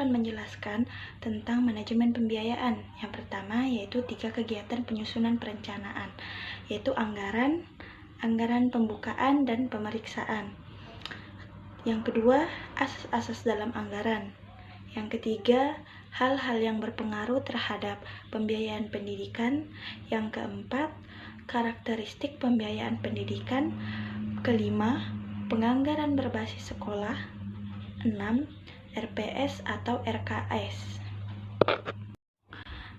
akan menjelaskan tentang manajemen pembiayaan. Yang pertama yaitu 3 kegiatan penyusunan perencanaan, yaitu anggaran pembukaan, dan pemeriksaan. Yang kedua, asas-asas dalam anggaran. Yang ketiga, hal-hal yang berpengaruh terhadap pembiayaan pendidikan. Yang keempat, karakteristik pembiayaan pendidikan. Kelima, penganggaran berbasis sekolah. 6. RPS atau RKS.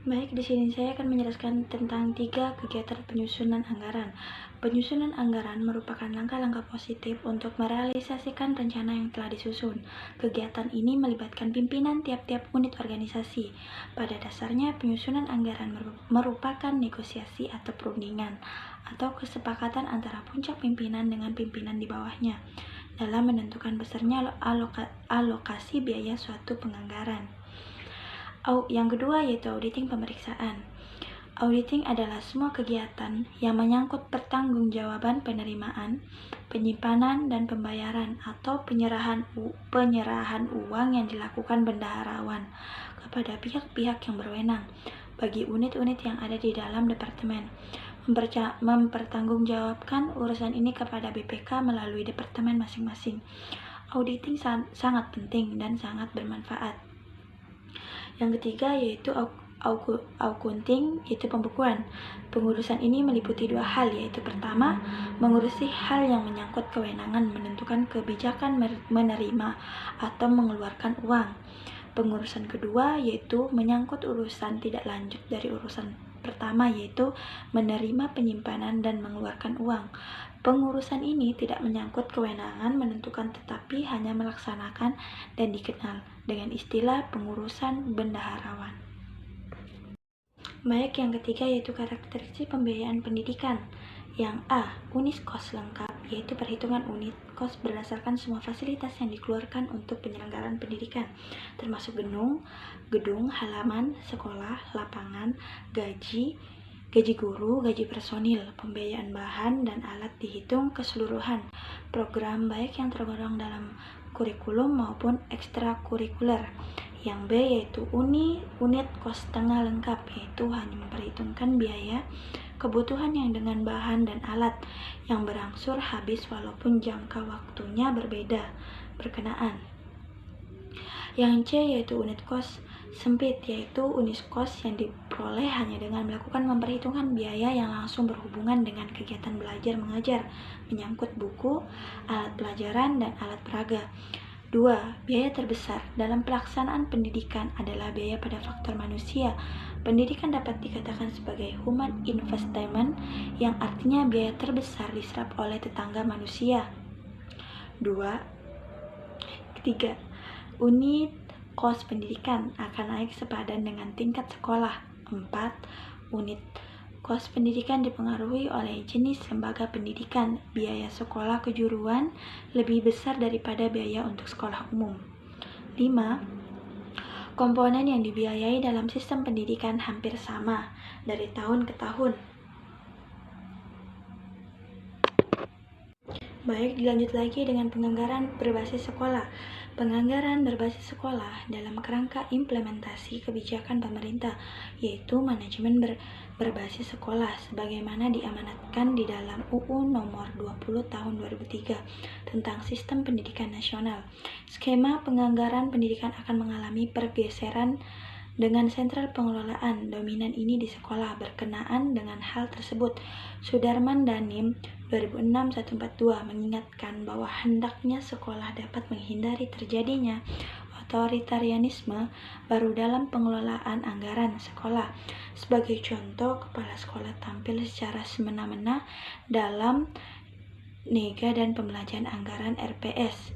Baik, di sini saya akan menjelaskan tentang 3 kegiatan penyusunan anggaran. Penyusunan anggaran merupakan langkah-langkah positif untuk merealisasikan rencana yang telah disusun. Kegiatan ini melibatkan pimpinan tiap-tiap unit organisasi. Pada dasarnya, penyusunan anggaran merupakan negosiasi atau perundingan atau kesepakatan antara puncak pimpinan dengan pimpinan di bawahnya dalam menentukan besarnya alokasi biaya suatu penganggaran. Yang kedua yaitu auditing pemeriksaan. Auditing adalah semua kegiatan yang menyangkut pertanggungjawaban penerimaan, penyimpanan, dan pembayaran atau penyerahan uang yang dilakukan bendaharawan kepada pihak-pihak yang berwenang bagi unit-unit yang ada di dalam departemen. Mempertanggungjawabkan urusan ini kepada BPK melalui departemen masing-masing. Auditing sangat penting dan sangat bermanfaat. Yang ketiga yaitu accounting, yaitu pembukuan. Pengurusan ini meliputi 2 hal, yaitu pertama, mengurusi hal yang menyangkut kewenangan menentukan kebijakan menerima atau mengeluarkan uang. Pengurusan kedua yaitu menyangkut urusan tidak lanjut dari urusan pertama, yaitu menerima, penyimpanan, dan mengeluarkan uang. Pengurusan ini tidak menyangkut kewenangan menentukan tetapi hanya melaksanakan dan dikenal dengan istilah pengurusan bendaharawan. Baik, yang ketiga yaitu karakteristik pembiayaan pendidikan. Yang A, unit kos lengkap, yaitu perhitungan unit kos berdasarkan semua fasilitas yang dikeluarkan untuk penyelenggaraan pendidikan, termasuk gedung, halaman, sekolah, lapangan, gaji guru, gaji personil, pembiayaan bahan dan alat dihitung keseluruhan program baik yang tergolong dalam kurikulum maupun ekstrakurikuler. Yang B yaitu unit kos tengah lengkap, yaitu hanya memperhitungkan biaya kebutuhan yang dengan bahan dan alat yang berangsur habis walaupun jangka waktunya berbeda berkenaan. Yang C yaitu unit kos sempit, yaitu unit kos yang diperoleh hanya dengan melakukan memperhitungkan biaya yang langsung berhubungan dengan kegiatan belajar mengajar, menyangkut buku, alat pelajaran, dan alat peraga. 2. Biaya terbesar dalam pelaksanaan pendidikan adalah biaya pada faktor manusia. Pendidikan dapat dikatakan sebagai human investment, yang artinya biaya terbesar diserap oleh tetangga manusia. 3. Unit kos pendidikan akan naik sepadan dengan tingkat sekolah. 4. Unit kos pendidikan dipengaruhi oleh jenis lembaga pendidikan. Biaya sekolah kejuruan lebih besar daripada biaya untuk sekolah umum. 5. Komponen yang dibiayai dalam sistem pendidikan hampir sama dari tahun ke tahun. Baik, dilanjut lagi dengan penganggaran berbasis sekolah. Penganggaran berbasis sekolah dalam kerangka implementasi kebijakan pemerintah, yaitu manajemen berbasis sekolah sebagaimana diamanatkan di dalam UU Nomor 20 Tahun 2003 tentang Sistem Pendidikan Nasional. Skema penganggaran pendidikan akan mengalami pergeseran dengan sentral pengelolaan dominan ini di sekolah. Berkenaan dengan hal tersebut, Sudarman Danim 2006-142 mengingatkan bahwa hendaknya sekolah dapat menghindari terjadinya otoritarianisme baru dalam pengelolaan anggaran sekolah. Sebagai contoh, kepala sekolah tampil secara semena-mena dalam nega dan pembelajaran anggaran RPS.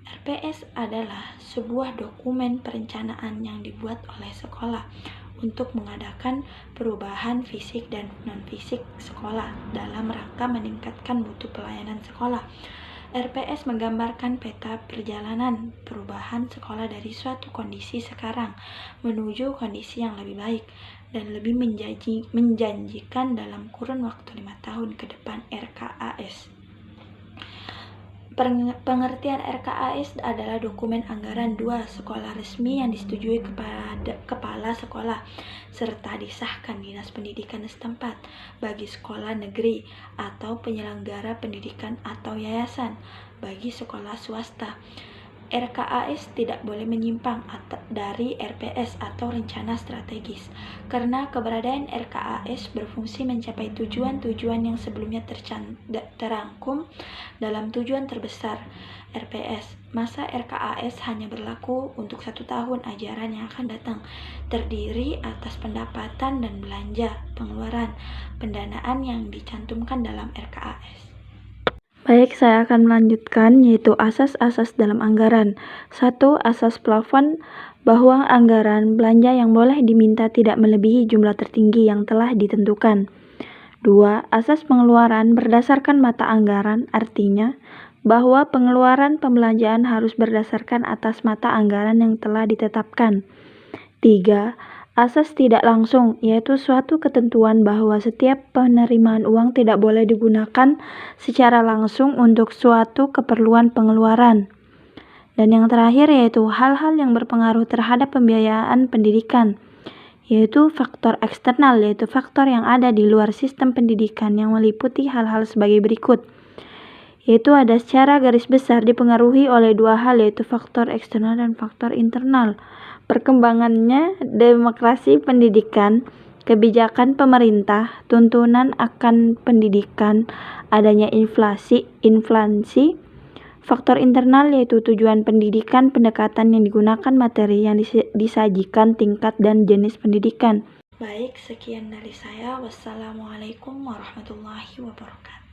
RPS adalah sebuah dokumen perencanaan yang dibuat oleh sekolah untuk mengadakan perubahan fisik dan non-fisik sekolah dalam rangka meningkatkan mutu pelayanan sekolah. RPS menggambarkan peta perjalanan perubahan sekolah dari suatu kondisi sekarang menuju kondisi yang lebih baik dan lebih menjanjikan dalam kurun waktu 5 tahun ke depan RKAS. Pengertian RKAS adalah dokumen anggaran 2 sekolah resmi yang disetujui kepada kepala sekolah serta disahkan Dinas Pendidikan setempat bagi sekolah negeri atau penyelenggara pendidikan atau yayasan bagi sekolah swasta. RKAS tidak boleh menyimpang dari RPS atau rencana strategis, karena keberadaan RKAS berfungsi mencapai tujuan-tujuan yang sebelumnya terangkum dalam tujuan terbesar RPS. Masa RKAS hanya berlaku untuk 1 tahun ajaran yang akan datang, terdiri atas pendapatan dan belanja, pengeluaran, pendanaan yang dicantumkan dalam RKAS. Baik, saya akan melanjutkan, yaitu asas-asas dalam anggaran. 1. Asas plafon, bahwa anggaran belanja yang boleh diminta tidak melebihi jumlah tertinggi yang telah ditentukan. 2. Asas pengeluaran berdasarkan mata anggaran, artinya bahwa pengeluaran pembelanjaan harus berdasarkan atas mata anggaran yang telah ditetapkan. 3. Asas tidak langsung, yaitu suatu ketentuan bahwa setiap penerimaan uang tidak boleh digunakan secara langsung untuk suatu keperluan pengeluaran. Dan yang terakhir yaitu hal-hal yang berpengaruh terhadap pembiayaan pendidikan, yaitu faktor eksternal, yaitu faktor yang ada di luar sistem pendidikan yang meliputi hal-hal sebagai berikut. Yaitu ada secara garis besar dipengaruhi oleh 2 hal, yaitu faktor eksternal dan faktor internal. Perkembangannya demokrasi pendidikan, kebijakan pemerintah, tuntunan akan pendidikan, adanya inflasi, faktor internal yaitu tujuan pendidikan, pendekatan yang digunakan, materi yang disajikan, tingkat dan jenis pendidikan. Baik, sekian dari saya. Wassalamualaikum warahmatullahi wabarakatuh.